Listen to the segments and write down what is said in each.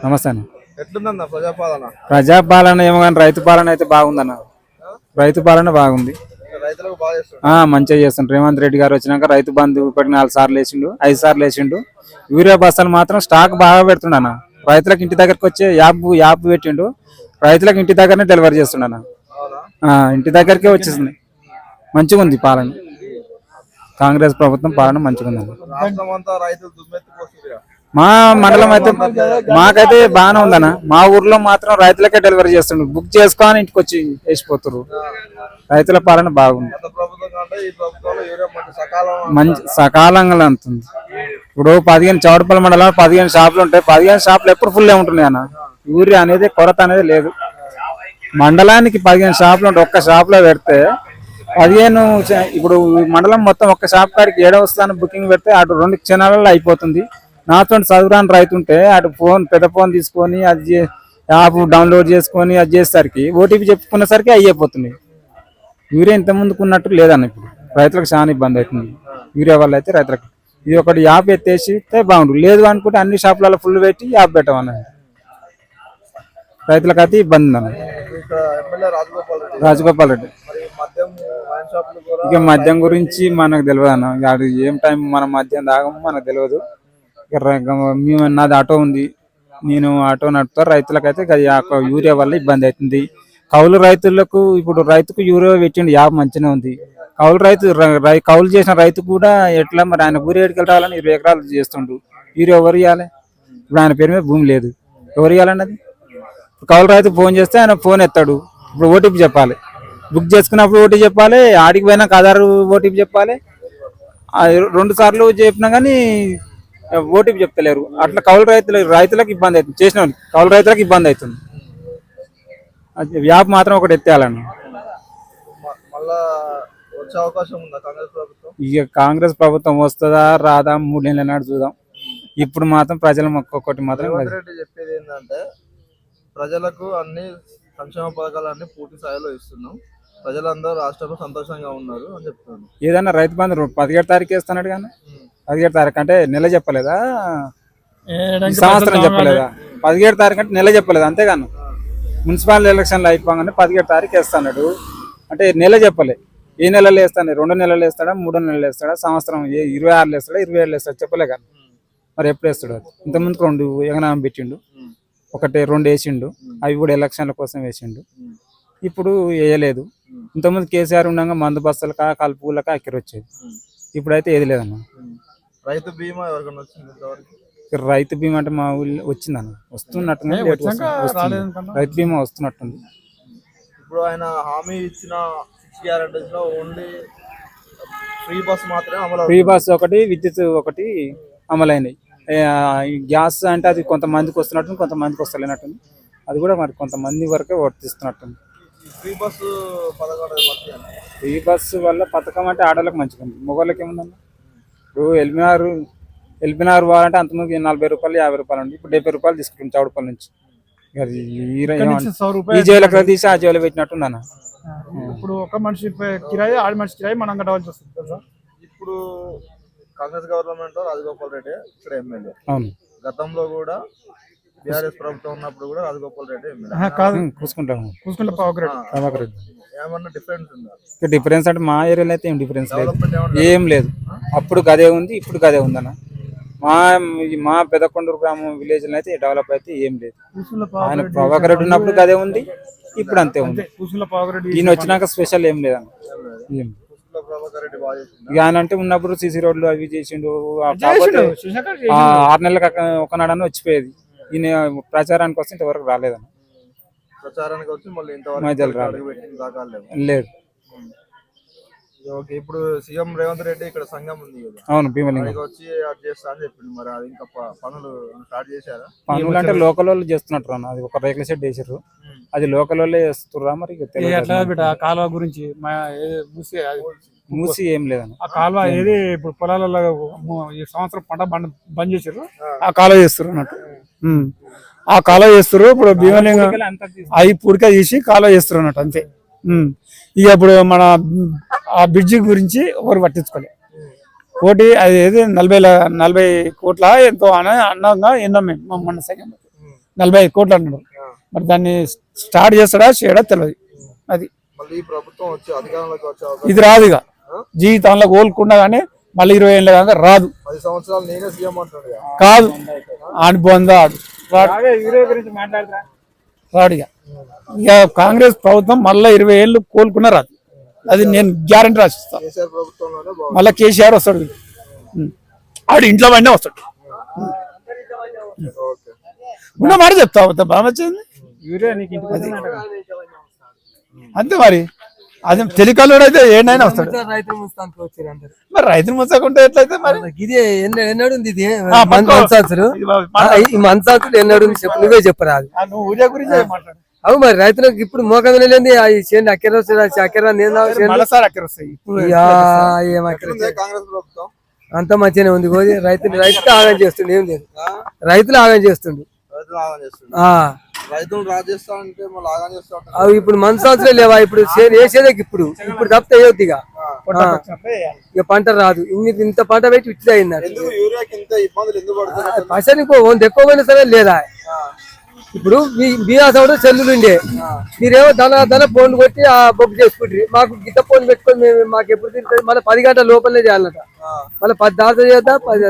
నమస్తే అన్న. ఎట్లుందన్న ప్రజాపాలన? ప్రజాపాలన ఏమో కానీ రైతు పాలన అయితే బాగుందన్న. రైతు పాలన బాగుంది, రైతులకు బాగా చేస్తున్నారు. మంచిగా చేస్తుండ్రు. రేవంత్ రెడ్డి గారు వచ్చినాక రైతు బంధు ఇప్పటికి 4 సార్లు వేసిండు, 5 సార్లు వేసిండు. యూరియా బస్తాలు మాత్రం స్టాక్ బాగా పెడుతుండన్న. రైతులకు ఇంటి దగ్గరకు వచ్చే యాప్ పెట్టిండు, రైతులకు ఇంటి దగ్గరనే డెలివరీ చేస్తుండన్న. ఇంటి దగ్గరకే వచ్చేసింది. మంచిగా ఉంది పాలన. కాంగ్రెస్ ప్రభుత్వం పాలన మంచిగా ఉందన్న. రాష్ట్రం అంతా రైతులు దుమ్మెత్తిపోతుంది. మా మండలం అయితే మాకైతే బాగానే ఉందన్న. మా ఊర్లో మాత్రం రైతులకే డెలివరీ చేస్తుండ్రు, బుక్ చేసుకొని ఇంటికి వచ్చి వేసిపోతున్నారు. రైతుల పాలన బాగుంది, మంచి సకాలంగా అందుతుంది. ఇప్పుడు 15 చౌడపల్లి మండలం 15 షాపులు ఉంటాయి. 15 షాపులు ఎప్పుడు ఫుల్ ఉంటున్నాయి అన్న. యూరియా అనేది కొరత అనేది లేదు. మండలానికి 15 షాపులు ఉంటాయి. ఒక్క షాప్ లో పెడితే 15 ఇప్పుడు మండలం మొత్తం ఒక్క షాప్ కాడికి 7వ స్థానం బుకింగ్ పెడితే అటు 2 క్షణాలలో అయిపోతుంది. నాతో చదువురాని రైతు ఉంటే అటు పెద్ద ఫోన్ తీసుకొని అది యాప్ డౌన్లోడ్ చేసుకొని అది చేసేసరికి ఓటీపీ చెప్పుకునేసరికి అయిపోతుంది. యూరియా ఇంత ముందుకు ఉన్నట్టు లేదన్న. ఇప్పుడు రైతులకు చాలా ఇబ్బంది అవుతుంది యూరియా వల్ల. అయితే రైతులకు ఇది ఒకటి యాప్ ఎత్తేసి బాగుండు. లేదు అనుకుంటే అన్ని షాపులలో ఫుల్ పెట్టి యాప్ పెట్టమన్న. రైతులకు అయితే ఇబ్బంది ఉందన్న. రాజగోపాల్ రెడ్డి ఇక మద్యం గురించి మనకు తెలియదు అన్న. అది ఏం టైం మనం మద్యం తాగము మనకు తెలియదు. మేము నాది ఆటో ఉంది, నేను ఆటో నడుపుతా. రైతులకైతే యూరియా వల్ల ఇబ్బంది అవుతుంది. కౌలు రైతులకు ఇప్పుడు రైతుకు యూరియా పెట్టిండు, యాప్ మంచిగా ఉంది. కౌలు చేసిన రైతు కూడా ఎట్లా మరి ఆయన ఊరి ఏడుకెళ్ళి రావాలని 20 ఎకరాలు చేస్తుండు. యూరియా ఎవరు ఇవ్వాలి? ఇప్పుడు ఆయన పేరు మీద భూమి లేదు, ఎవరు ఇవ్వాలన్నది? కౌలు రైతు ఫోన్ చేస్తే ఆయన ఫోన్ ఎత్తాడు. ఇప్పుడు ఓటీపీ చెప్పాలి, బుక్ చేసుకున్నప్పుడు ఓటీపీ చెప్పాలి, ఆడికి పోయినాక ఆధార్ ఓటీపీ చెప్పాలి. 2 సార్లు చెప్పినా కానీ ఓటీపీ చెప్తలేరు. అట్లా కౌలు రైతులకు ఇబ్బంది అవుతుంది. చేసిన కౌలు రైతులకు ఇబ్బంది అవుతుంది. యాప్ మాత్రం ఒకటి ఎత్తేయాలన్న. ఇక కాంగ్రెస్ ప్రభుత్వం వస్తుందా రాదా 3 నెలల నాడు చూద్దాం. ఇప్పుడు మాత్రం ప్రజల ఒక్కొక్కటి మాత్రం చెప్పేది ఏంటంటే ప్రజలకు అన్ని సంక్షేమ పథకాలన్నీ పూర్తి స్థాయిలో ఇస్తున్నాం, ప్రజలందరూ రాష్ట్రంలో సంతోషంగా ఉన్నారు అని చెప్తున్నాను. ఏదన్నా రైతు బంధు 17 తారీఖు వేస్తున్నాడు కానీ 17 తారీఖు అంటే నెల చెప్పలేదా, సంవత్సరం చెప్పలేదా? 17 తారీఖు అంటే నెల చెప్పలేదు. అంతేగాను మున్సిపల్ ఎలక్షన్లు అయిపోగానే 17 తారీఖు వేస్తున్నాడు అంటే నెల చెప్పలే. ఏ నెలలో వేస్తాను? 2 నెలలు వేస్తాడా, 3 నెలలు వేస్తాడా, సంవత్సరం 26 వేస్తాడా, 27 వేస్తాడా చెప్పలే కానీ. మరి ఎప్పుడు వేస్తాడు? అది ఇంతకుముందుకు 2 ఎగనామం పెట్టిండు, 2 వేసిండు. అవి కూడా ఎలక్షన్ల కోసం వేసిండు. ఇప్పుడు వేయలేదు. ఇంతకుముందు కేసీఆర్ ఉండగా మందు బస్తాలకా కలుపులకా అక్కర వచ్చేది. ఇప్పుడైతే ఏది లేదన్న. రైతు బీమా ఎవరికైనా వచ్చింది? రైతు బీమా అంటే మా ఊళ్ళో వచ్చిందన్న, వస్తున్నట్టుంది. రైతు బీమా వస్తున్నట్టుంది. ఇప్పుడు ఆయన హామీ ఇచ్చిన 6 గ్యారెంటీస్ లో ఓన్లీ ఫ్రీ బస్ మాత్రమే అమలు. ఫ్రీ బస్ ఒకటి, విద్యుత్ ఒకటి అమలైనవి. గ్యాస్ అంటే అది కొంతమందికి వస్తున్నట్టుంది, కొంతమందికి వస్తలేనట్టుంది. అది కూడా మరి కొంతమంది వరకే వర్తిస్తున్నట్టుంది. ఫ్రీ బస్సు ఫ్రీ బస్సు వల్ల పథకం అంటే ఆడవాళ్ళకి మంచిగా ఉంది, మగవాళ్ళకి ఏముందన్న. ఇప్పుడు ఎల్బినార్ పోవాలంటే అంతమంది 40 రూపాయలు 50 రూపాయలు ఉంది. ఇప్పుడు 70 రూపాయలు తీసుకుంటుంది చౌడపల్లి నుంచి. ఈ జైలు తీసి ఆ జైలు పెట్టినట్టుంది అన్న. ఇప్పుడు ఒక మనిషి కిరాయి, ఆడి మనిషి కిరాయి మనం కట్టవలసి వస్తుంది తెలుసా. ఇప్పుడు కాంగ్రెస్ గవర్నమెంట్ రాజగోపాల్ రెడ్డి ఇక్కడ ఎమ్మెల్యే. అవును, గతంలో కూడా బీఆర్ఎస్ ప్రభుత్వం ఉన్నప్పుడు కూడా రాజగోపాల్ రెడ్డి ఎమ్మెల్యే. ఏమన్నా డిఫరెన్స్ ఉందా? డిఫరెన్స్ అంటే మా ఏరియాలో అయితే ఏం డిఫరెన్స్ లేదు, ఏం లేదు. అప్పుడు గదే ఉంది, ఇప్పుడు గదే ఉందన్న. మా పెదకొండూరు గ్రామం విలేజ్ లో అయితే డెవలప్ అయితే ఏం లేదు. ఆయన ప్రభాకర్ రెడ్డి ఉన్నప్పుడు గదే ఉంది, ఇప్పుడు అంతే ఉంది. ఈయన వచ్చినాక స్పెషల్ ఏం లేదన్న. ఆయన అంటే ఉన్నప్పుడు సిసి రోడ్లు అవి చేసిండు. 6 నెలలకు ఒకనాడని వచ్చిపోయేది. ఈయన ప్రచారానికి వస్తే ఇంతవరకు రాలేదన్న. ప్రచారానికి వచ్చి మళ్ళీ లేదు. ఇప్పుడు సీఎం రేవంత్ రెడ్డి ఇక్కడ సంఘం ఉంది కదా. అవును, భీమలింగం వచ్చి అది చేస్తా అని చెప్పింది. మరి అది ఇంకా పనులు స్టార్ట్ చేశారా? పనులు అంటే లోకల్ వాళ్ళు చేస్తున్నట్టు అన్న. అది ఒక రేకుల షెడ్ వేసారు, అది లోకల్ వాళ్ళే చేస్తుర్రా మరి. కాలువ గురించి మూసి ఏం లేదన్న. ఆ కాలువ ఏది ఇప్పుడు పొలాలలో ఈ సంవత్సరం పంట బంద్ చేశారు, ఆ కాలువ చేస్తారు అన్నట్టు. ఆ కాలువ చేస్తారు. ఇప్పుడు భీమలింగం అవి పూడిక తీసి కాలువ చేస్తారు అన్నట్టు అంతే. ఇక ఇప్పుడు మన ఆ బ్రిడ్జి గురించి ఎవరు పట్టించుకోలే. కోటి అది ఏది 40 కోట్ల ఎంతో అన్నంగా ఎన్నో మేము మన సంఘం 45 కోట్లు అన్నాడు. మరి దాన్ని స్టార్ట్ చేస్తాడా చేయడా తెలియదు. అది మళ్ళీ ఈ ప్రభుత్వం వచ్చి అధికారంలోకి వచ్చే అవకాశం ఇది రాదు. ఇక జీవితంలో కోలుకుండా కానీ మళ్ళీ 20 ఏళ్ళ దాకా రాదు. 10 సంవత్సరాలు నేనే సీఎం అంటాడు. కాదు అనుభవం రాడు. రాడు. ఇక కాంగ్రెస్ ప్రభుత్వం మళ్ళీ 20 ఏళ్ళు కోలుకున్నా రాదు. అది నేను గ్యారంటీ రాసిస్తాను. కేసీఆర్ ప్రభుత్వంలోనే బాగుంది. మళ్ళీ కేసీఆర్ వస్తాడు. ఆడు ఇంట్లో పడినే వస్తాడు. ఓకే. ఉన్న మాట చెప్తా బాగా వచ్చింది అంతే. మరి అది తెలికల్లుడు అయితే ఏడైనా వస్తాడు. మరి రైతులు ముచ్చకుంటే ఎట్లయితే మరి ఇది ఎన్నడు ఉంది ఇది మనసాసులు ఈ మనసాసులు ఎన్నడు ఉంది చెప్పు, నువ్వే చెప్పరాదు. నువ్వు ఊరియా గురించి మాట్లాడు. అవు మరి రైతులకు ఇప్పుడు మోకంగా లేని అక్కర వస్తాయి. కాంగ్రెస్ ప్రభుత్వం అంత మంచిగానే ఉంది. రైతులు ఆగం చేస్తుండే, ఏం లేదు. రైతులు ఆగం చేస్తుండు. రైతులు రాజేస్తా అంటే మళ్ళీ ఆగా చేస్తా అవి ఇప్పుడు మనసాసులే లేవా? ఇప్పుడు వేసేదే ఇప్పుడు తప్పితే వేయొద్దు. ఇక పంట రాదు. ఇంత పంట పెట్టి ఇచ్చి అయింది. యూరియాకి ఇంత ఇబ్బందులు ఎందుకు పడుతున్నాయి? పైసలు ఎక్కువ పోయినా సరే లేదా? ఇప్పుడు బీఆర్ చెల్లులు ఉండే, మీరేమో ధన ఫోన్ కొట్టి ఆ బొక్ చేసుకుంటారు. మాకు గిట్ట ఫోన్ పెట్టుకొని మేము మాకు ఎప్పుడు తింటుంది మళ్ళీ 10 గంటల లోపలనే చేయాలట. మళ్ళీ 10 దాకా చేద్దా 10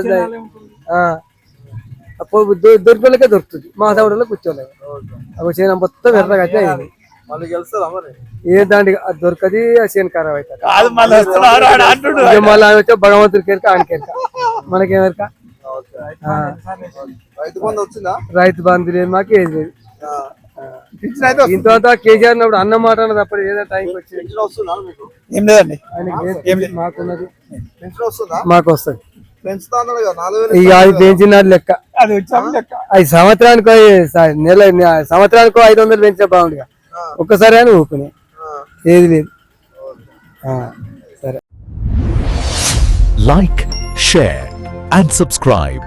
దొరికేళ్ళకే దొరుకుతుంది. మా సౌడలో కూర్చోలేదు. అప్పుడు చేను మొత్తం ఎర్రగా అయితే అయింది. మళ్ళీ గెలుస్తుందా మరి? ఏ దాంట్లో దొరకది ఆ చేను ఖరాబ్ అవుతుంది. మళ్ళీ వచ్చే భగవంతుడి కేరక ఆయన కేరక మనకేమెరక. రైతు బంధు వచ్చిందా? రైతు బంధు లేదు, మాకు ఏది లేదు. ఇంత కేసీఆర్ ఉన్నప్పుడు అన్న మాట అన్నది అప్పుడు ఏదో టైంకి వచ్చింది. వస్తుందా మీకు? ఏం లేదండి. మాకున్నది పెన్షన్ వస్తుందా? మాకు వస్తుంది. పెంచుతా అన్నాడు కదా 4000. ఇక అది పెంచినాడు లెక్క. అది వచ్చాము లెక్క. అది సంవత్సరానికి సంవత్సరానికి 500 పెంచినా బాగుంది. ఒక్కసారి అని ఊపునే ఏది లేదు. సరే. Like, share and subscribe.